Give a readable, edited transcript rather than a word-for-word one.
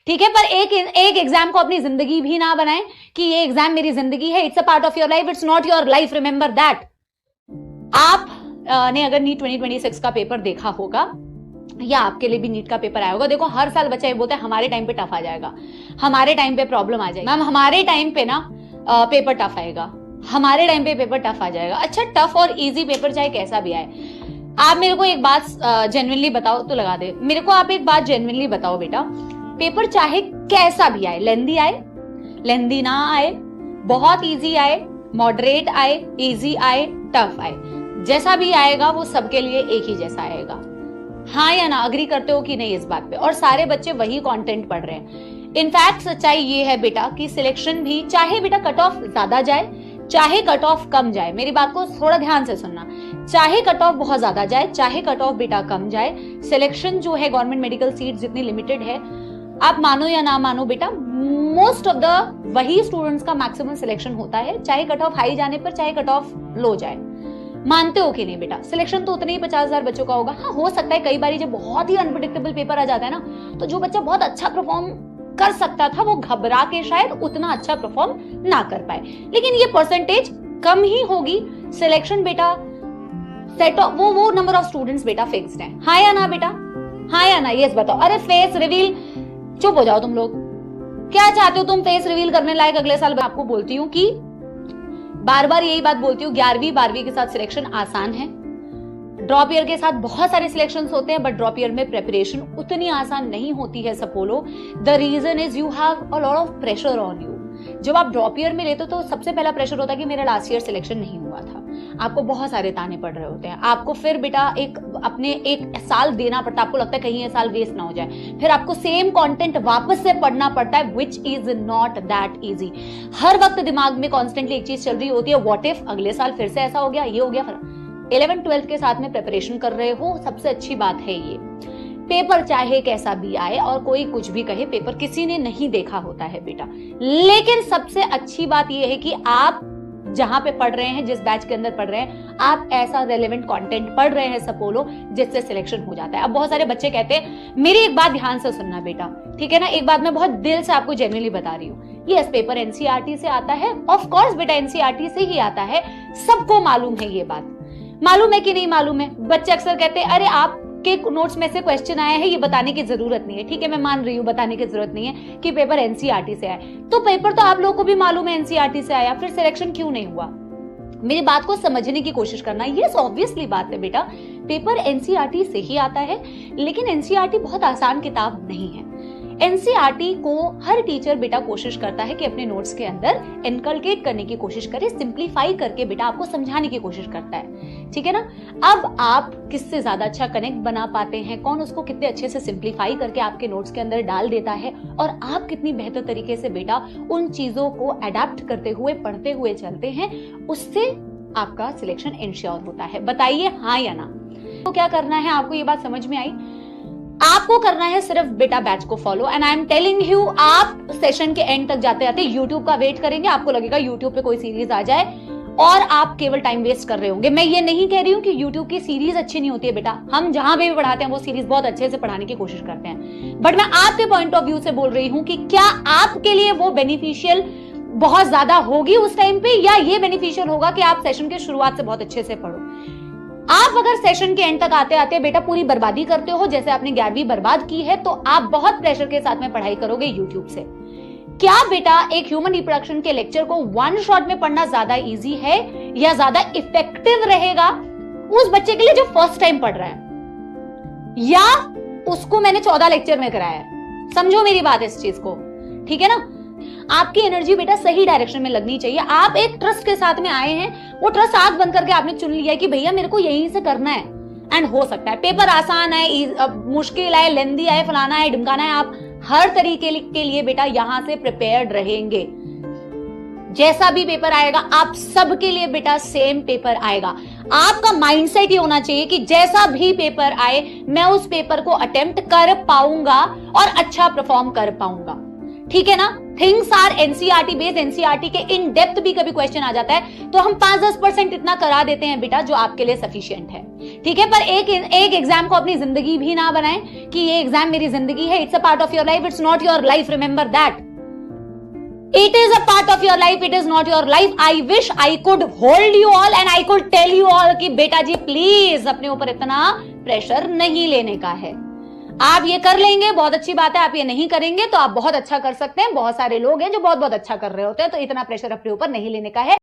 ठीक है, पर एक एग्जाम को अपनी जिंदगी भी ना बनाएं कि ये एग्जाम मेरी जिंदगी है। It's a part of your life, it's not your life, remember that. आप ने अगर नीट 2026 का पेपर देखा होगा या आपके लिए भी नीट का पेपर आया होगा, देखो हर साल बच्चा ये बोलता है हमारे टाइम पे टफ आ जाएगा, हमारे टाइम पे प्रॉब्लम आ जाएगी। मैम हमारे टाइम पे ना पेपर टफ आएगा, हमारे टाइम पे पेपर टफ आ जाएगा। अच्छा, टफ और इजी पेपर चाहे कैसा भी आए, आप मेरे को एक बात जेन्युइनली बताओ तो लगा दे, मेरे को आप एक बात जेन्युइनली बताओ बेटा, पेपर चाहे कैसा भी आए, लेंदी ना आए, बहुत इजी आए, मॉडरेट आए, इजी आए, टफ आए, जैसा भी आएगा वो सबके लिए एक ही जैसा आएगा। हाँ या ना, अग्री करते हो कि नहीं इस बात पे? और सारे बच्चे वही कंटेंट पढ़ रहे हैं। इनफैक्ट सच्चाई ये है बेटा कि सिलेक्शन भी, चाहे बेटा कट ऑफ ज्यादा जाए चाहे कट ऑफ कम जाए, मेरी बात को थोड़ा ध्यान से सुनना, चाहे कट ऑफ बहुत ज्यादा जाए चाहे कट ऑफ बेटा कम जाए, सिलेक्शन जो है गवर्नमेंट मेडिकल सीट जितनी लिमिटेड है, आप मानो या ना मानो बेटा, मोस्ट ऑफ द वही स्टूडेंट्स का मैक्सिमम सिलेक्शन होता है, चाहे कट ऑफ हाई जाने पर चाहे कट ऑफ लो जाए। मानते हो कि नहीं बेटा? सिलेक्शन तो उतने ही 50,000 बच्चों का होगा। हाँ, हो सकता है कई बार जब बहुत ही अनप्रेडिक्टेबल पेपर आ जाता है ना, तो जो बच्चा बहुत अच्छा परफॉर्म कर सकता था वो घबरा के शायद उतना अच्छा परफॉर्म ना कर पाए, लेकिन ये परसेंटेज कम ही होगी। सिलेक्शन बेटा सेट ऑफ वो नंबर ऑफ स्टूडेंट्स बेटा फिक्स्ड है। हाँ या ना बेटा? हाँ या ना? यस बताओ। अरे फेस रिवील, चुप हो जाओ तुम लोग, क्या चाहते हो तुम? फेस रिवील करने लायक अगले साल? आपको बोलती हूँ कि बार बार यही बात बोलती हूँ, 11वीं 12वीं के साथ सिलेक्शन आसान है, ड्रॉप ईयर के साथ बहुत सारे सिलेक्शंस होते हैं, बट ड्रॉप ईयर में प्रिपरेशन उतनी आसान नहीं होती है सपोलो। The reason is you have a lot of pressure on you. जब आप ड्रॉप ईयर में लेते हो तो सबसे पहला प्रेशर होता है कि मेरा लास्ट ईयर सिलेक्शन नहीं हुआ था, आपको बहुत सारे ताने पड़ रहे होते हैं, आपको फिर बेटा अपने एक साल देना पड़ता है, आपको लगता है कहीं ये साल वेस्ट ना हो जाए, फिर आपको सेम कंटेंट वापस से पढ़ना पड़ता है, which is not that easy. हर वक्त दिमाग में कॉन्स्टेंटली एक चीज चल रही होती है, व्हाट इफ अगले साल फिर से ऐसा हो गया, ये हो गया। 11th 12th के साथ में प्रिपरेशन कर रहे हो, सबसे अच्छी बात है ये। पेपर चाहे कैसा भी आए और कोई कुछ भी कहे, पेपर किसी ने नहीं देखा होता है बेटा, लेकिन सबसे अच्छी बात यह है कि आप जहां पे पढ़ रहे हैं, जिस बैच के अंदर पढ़ रहे हैं, आप ऐसा रेलेवेंट कंटेंट पढ़ रहे हैं सपोलो जिससे सिलेक्शन हो जाता है। अब बहुत सारे बच्चे कहते हैं, मेरी एक बात ध्यान से सुनना बेटा, ठीक है ना, एक बात मैं बहुत दिल से आपको जेन्युइनली बता रही हूँ, यस पेपर एनसीईआरटी से आता है, ऑफ कोर्स बेटा एनसीईआरटी से ही आता है, सबको मालूम है ये बात। मालूम है कि नहीं मालूम है? बच्चे अक्सर कहते हैं अरे आपके नोट्स में से क्वेश्चन आया है, ये बताने की जरूरत नहीं है। ठीक है, मैं मान रही हूँ बताने की जरूरत नहीं है कि पेपर एनसीईआरटी से आया, तो पेपर तो आप लोगों को भी मालूम है एनसीईआरटी से आया, फिर सिलेक्शन क्यों नहीं हुआ? मेरी बात को समझने की कोशिश करना। ये ऑब्वियसली बात है बेटा, पेपर एनसीईआरटी से ही आता है, लेकिन एनसीईआरटी बहुत आसान किताब नहीं है। एनसीईआरटी को हर टीचर बेटा कोशिश करता है कि अपने नोट्स के अंदर इनकलकेट करने की कोशिश करे, सिंप्लीफाई करके बेटा आपको समझाने की कोशिश करता है, ठीक है ना। अब आप किससे ज्यादा अच्छा कनेक्ट बना पाते हैं, कौन उसको कितने अच्छे से सिंप्लीफाई करके आपके नोट्स के अंदर डाल देता है, और आप कितनी बेहतर तरीके से बेटा उन चीजों को अडेप्ट करते हुए पढ़ते हुए चलते हैं, उससे आपका सिलेक्शन इंश्योर होता है। बताइए हाँ या ना? तो क्या करना है आपको, ये बात समझ में आई? आपको करना है सिर्फ बेटा बैच को follow, and I am telling you, आप सेशन के एंड तक जाते जाते यूट्यूब का वेट करेंगे, आपको लगेगा यूट्यूब पे कोई सीरीज आ जाए और आप केवल टाइम वेस्ट कर रहे होंगे। मैं ये नहीं कह रही हूँ कि यूट्यूब की सीरीज अच्छी नहीं होती है बेटा, हम जहां भी पढ़ाते हैं वो सीरीज बहुत अच्छे से पढ़ाने की कोशिश करते हैं, बट मैं आपके पॉइंट ऑफ व्यू से बोल रही हूँ कि क्या आपके लिए वो बेनिफिशियल बहुत ज्यादा होगी उस टाइम पे, या ये बेनिफिशियल होगा कि आप सेशन के शुरुआत से बहुत अच्छे से पढ़ो। आप अगर सेशन के एंड तक आते आते बेटा पूरी बर्बादी करते हो, जैसे आपने 11वीं बर्बाद की है, तो आप बहुत प्रेशर के साथ में पढ़ाई करोगे यूट्यूब से। क्या बेटा एक ह्यूमन रिप्रोडक्शन के लेक्चर को वन शॉट में पढ़ना ज्यादा इजी है या ज्यादा इफेक्टिव रहेगा उस बच्चे के लिए जो फर्स्ट टाइम पढ़ रहा है, या उसको मैंने 14 लेक्चर में कराया है? समझो मेरी बात इस चीज को, ठीक है ना। आपकी एनर्जी बेटा सही डायरेक्शन में लगनी चाहिए। आप एक ट्रस्ट के साथ में आए हैं, वो ट्रस्ट आंख बंद करके आपने चुन लिया है कि भैया मेरे को यहीं से करना है, एंड हो सकता है पेपर आसान आए, मुश्किल आए, लेंदी आए, फलाना है, ढिमकाना है, आप हर तरीके के लिए बेटा यहां से प्रिपेयर्ड रहेंगे। जैसा भी पेपर आएगा आप सबके लिए बेटा सेम पेपर आएगा। आपका माइंडसेट ये होना चाहिए कि जैसा भी पेपर आए मैं उस पेपर को अटेम्प्ट कर पाऊंगा और अच्छा परफॉर्म कर पाऊंगा, ठीक है ना। Things are NCERT based, NCERT के इन डेप्थ भी कभी क्वेश्चन आ जाता है तो हम 5-10% इतना करा देते हैं बेटा जो आपके लिए सफिशिएंट है, ठीक है। पर एक एग्जाम को अपनी जिंदगी भी ना बनाएं कि ये एग्जाम मेरी जिंदगी है। It's a part of your life, it's not your life, remember that. It is a part of your life, it is not your life. I wish I could hold you all and I could tell you all कि बेटा जी please अपने ऊपर इतना pressure नहीं लेने का है। आप ये कर लेंगे बहुत अच्छी बात है, आप ये नहीं करेंगे तो आप बहुत अच्छा कर सकते हैं। बहुत सारे लोग हैं जो बहुत बहुत अच्छा कर रहे होते हैं, तो इतना प्रेशर अपने ऊपर नहीं लेने का है।